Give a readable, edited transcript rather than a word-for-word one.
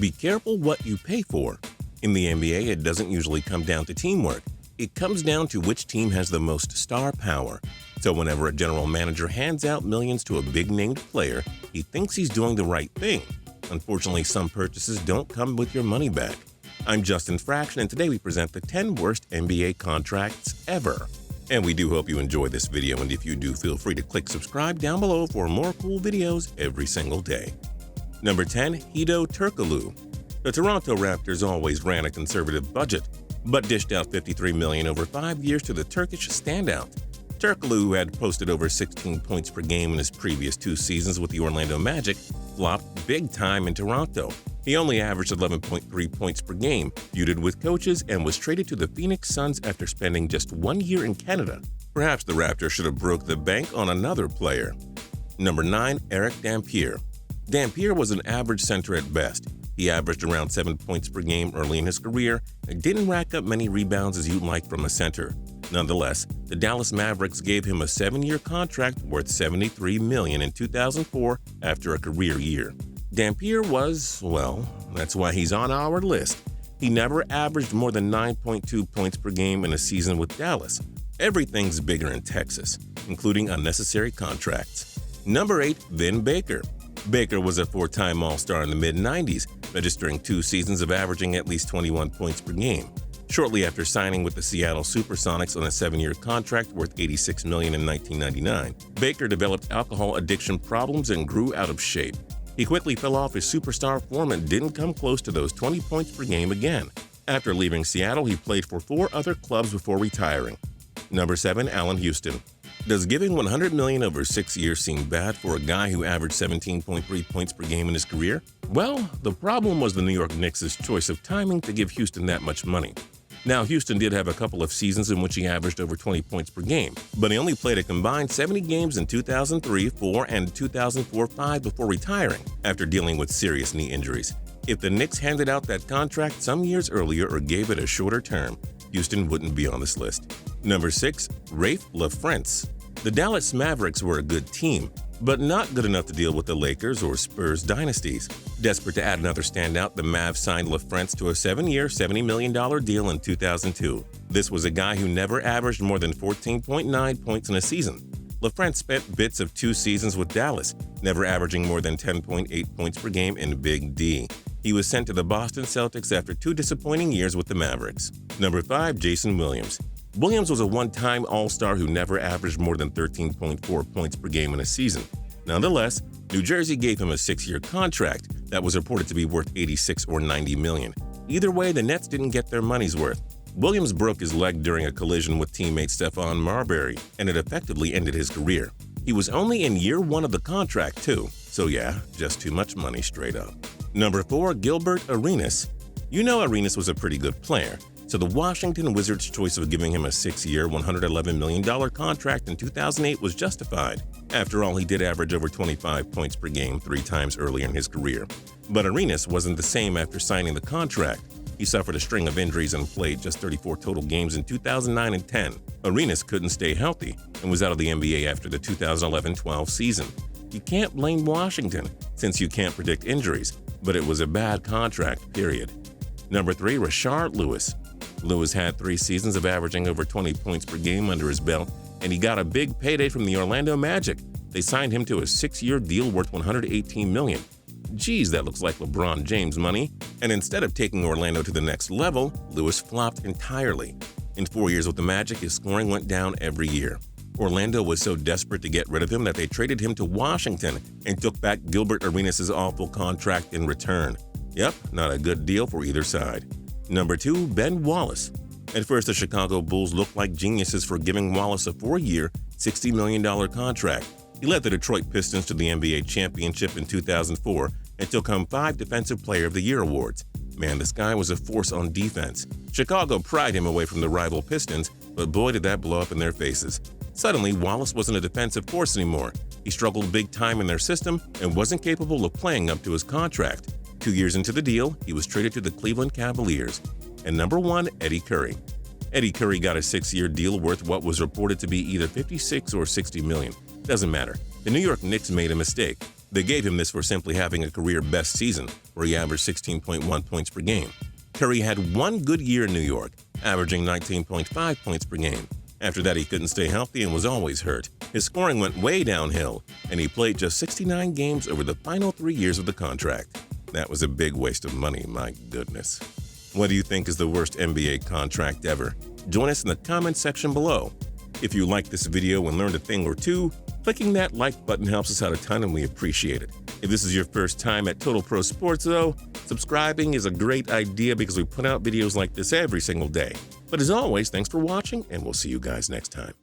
Be careful what you pay for. In the NBA, it doesn't usually come down to teamwork. It comes down to which team has the most star power. So whenever a general manager hands out millions to a big-named player, he thinks he's doing the right thing. Unfortunately, some purchases don't come with your money back. I'm Justin Fraction, and today we present the 10 worst NBA contracts ever. And we do hope you enjoy this video, and if you do, feel free to click subscribe down below for more cool videos every single day. Number 10. Hedo Turkoglu. The Toronto Raptors always ran a conservative budget, but dished out $53 million over 5 years to the Turkish standout. Turkoglu, who had posted over 16 points per game in his previous 2 seasons with the Orlando Magic, flopped big time in Toronto. He only averaged 11.3 points per game, feuded with coaches, and was traded to the Phoenix Suns after spending just 1 year in Canada. Perhaps the Raptors should have broke the bank on another player. Number 9. Eric Dampier. Dampier was an average center at best. He averaged around 7 points per game early in his career and didn't rack up many rebounds as you'd like from a center. Nonetheless, the Dallas Mavericks gave him a 7-year contract worth $73 million in 2004 after a career year. Dampier was, well, that's why he's on our list. He never averaged more than 9.2 points per game in a season with Dallas. Everything's bigger in Texas, including unnecessary contracts. Number 8. Vin Baker. Baker was a 4-time All-Star in the mid-90s, registering 2 seasons of averaging at least 21 points per game. Shortly after signing with the Seattle Supersonics on a 7-year contract worth $86 million in 1999, Baker developed alcohol addiction problems and grew out of shape. He quickly fell off his superstar form and didn't come close to those 20 points per game again. After leaving Seattle, he played for 4 other clubs before retiring. Number 7. Allen Houston. Does giving $100 million over 6 years seem bad for a guy who averaged 17.3 points per game in his career? Well, the problem was the New York Knicks' choice of timing to give Houston that much money. Now, Houston did have a couple of seasons in which he averaged over 20 points per game, but he only played a combined 70 games in 2003-04 and 2004-05 before retiring after dealing with serious knee injuries. If the Knicks handed out that contract some years earlier or gave it a shorter term, Houston wouldn't be on this list. Number 6. Raef LaFrentz. The Dallas Mavericks were a good team, but not good enough to deal with the Lakers or Spurs dynasties. Desperate to add another standout, the Mavs signed LaFrentz to a 7-year, $70 million deal in 2002. This was a guy who never averaged more than 14.9 points in a season. LaFrentz spent bits of 2 seasons with Dallas, never averaging more than 10.8 points per game in Big D. He was sent to the Boston Celtics after 2 disappointing years with the Mavericks. Number 5. Jason Williams. Williams was a 1-time All-Star who never averaged more than 13.4 points per game in a season. Nonetheless, New Jersey gave him a 6-year contract that was reported to be worth $86 or $90 million. Either way, the Nets didn't get their money's worth. Williams broke his leg during a collision with teammate Stephon Marbury, and it effectively ended his career. He was only in year 1 of the contract, too. So yeah, just too much money straight up. Number 4. Gilbert Arenas. You know Arenas was a pretty good player, so the Washington Wizards' choice of giving him a 6-year, $111 million contract in 2008 was justified. After all, he did average over 25 points per game 3 times earlier in his career. But Arenas wasn't the same after signing the contract. He suffered a string of injuries and played just 34 total games in 2009 and 10. Arenas couldn't stay healthy and was out of the NBA after the 2011-12 season. You can't blame Washington, since you can't predict injuries, but it was a bad contract, period. Number 3. Rashard Lewis. Lewis had 3 seasons of averaging over 20 points per game under his belt, and he got a big payday from the Orlando Magic. They signed him to a 6-year deal worth $118 million. Geez, that looks like LeBron James money. And instead of taking Orlando to the next level, Lewis flopped entirely. In 4 years with the Magic, his scoring went down every year. Orlando was so desperate to get rid of him that they traded him to Washington and took back Gilbert Arenas' awful contract in return. Yep, not a good deal for either side. Number 2. Ben Wallace. At first, the Chicago Bulls looked like geniuses for giving Wallace a 4-year, $60 million contract. He led the Detroit Pistons to the NBA championship in 2004 and took home 5 Defensive Player of the Year awards. Man, this guy was a force on defense. Chicago pried him away from the rival Pistons, but boy did that blow up in their faces. Suddenly, Wallace wasn't a defensive force anymore. He struggled big time in their system and wasn't capable of playing up to his contract. 2 years into the deal, he was traded to the Cleveland Cavaliers. And number 1, Eddy Curry. Eddy Curry got a 6-year deal worth what was reported to be either $56 or $60 million. Doesn't matter. The New York Knicks made a mistake. They gave him this for simply having a career-best season, where he averaged 16.1 points per game. Curry had one good year in New York, averaging 19.5 points per game. After that, he couldn't stay healthy and was always hurt. His scoring went way downhill, and he played just 69 games over the final 3 years of the contract. That was a big waste of money, my goodness. What do you think is the worst NBA contract ever? Join us in the comments section below. If you liked this video and learned a thing or two, clicking that like button helps us out a ton and we appreciate it. If this is your first time at Total Pro Sports though, subscribing is a great idea because we put out videos like this every single day. But as always, thanks for watching and we'll see you guys next time.